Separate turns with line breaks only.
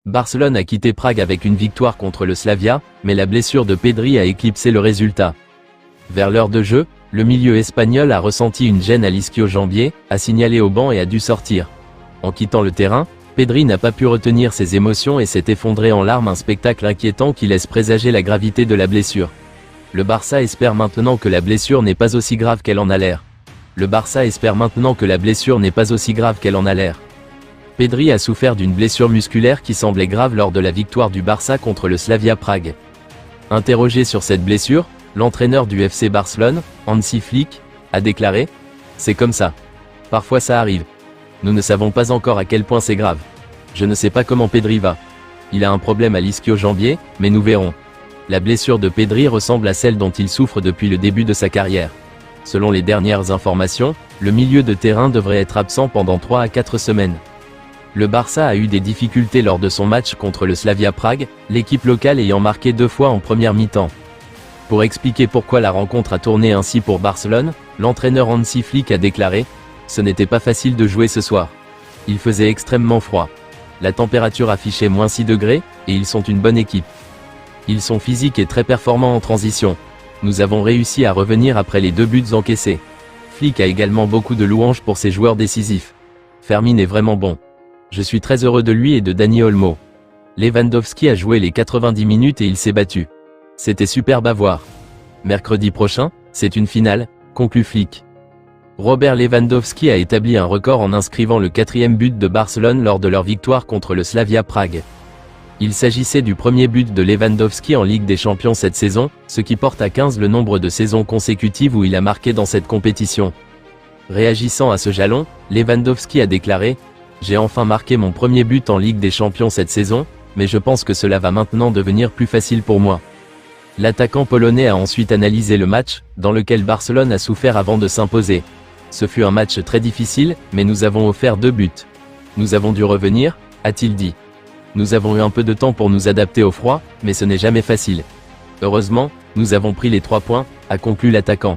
Barcelone a quitté Prague avec une victoire contre le Slavia, mais la blessure de Pedri a éclipsé le résultat. Vers l'heure de jeu, le milieu espagnol a ressenti une gêne à l'ischio-jambier, a signalé au banc et a dû sortir. En quittant le terrain, Pedri n'a pas pu retenir ses émotions et s'est effondré en larmes, un spectacle inquiétant qui laisse présager la gravité de la blessure. Le Barça espère maintenant que la blessure n'est pas aussi grave qu'elle en a l'air. Pedri a souffert d'une blessure musculaire qui semblait grave lors de la victoire du Barça contre le Slavia Prague. Interrogé sur cette blessure, l'entraîneur du FC Barcelone, Hansi Flick, a déclaré « C'est comme ça. Parfois ça arrive. Nous ne savons pas encore à quel point c'est grave. Je ne sais pas comment Pedri va. Il a un problème à l'ischio-jambier, mais nous verrons. » La blessure de Pedri ressemble à celle dont il souffre depuis le début de sa carrière. Selon les dernières informations, le milieu de terrain devrait être absent pendant 3 à 4 semaines. Le Barça a eu des difficultés lors de son match contre le Slavia Prague, l'équipe locale ayant marqué 2 fois en première mi-temps. Pour expliquer pourquoi la rencontre a tourné ainsi pour Barcelone, l'entraîneur Hansi Flick a déclaré « Ce n'était pas facile de jouer ce soir. Il faisait extrêmement froid. La température affichait -6 degrés, et ils sont une bonne équipe. Ils sont physiques et très performants en transition. Nous avons réussi à revenir après les 2 buts encaissés. » Flick a également beaucoup de louanges pour ses joueurs décisifs. « Fermin est vraiment bon. Je suis très heureux de lui et de Dani Olmo. Lewandowski a joué les 90 minutes et il s'est battu. C'était superbe à voir. Mercredi prochain, c'est une finale, conclut Flick. Robert Lewandowski a établi un record en inscrivant le 4e but de Barcelone lors de leur victoire contre le Slavia Prague. Il s'agissait du premier but de Lewandowski en Ligue des Champions cette saison, ce qui porte à 15 le nombre de saisons consécutives où il a marqué dans cette compétition. Réagissant à ce jalon, Lewandowski a déclaré « J'ai enfin marqué mon premier but en Ligue des Champions cette saison, mais je pense que cela va maintenant devenir plus facile pour moi. » L'attaquant polonais a ensuite analysé le match, dans lequel Barcelone a souffert avant de s'imposer. « Ce fut un match très difficile, mais nous avons offert 2 buts. Nous avons dû revenir, a-t-il dit. Nous avons eu un peu de temps pour nous adapter au froid, mais ce n'est jamais facile. Heureusement, nous avons pris les 3 points, a conclu l'attaquant.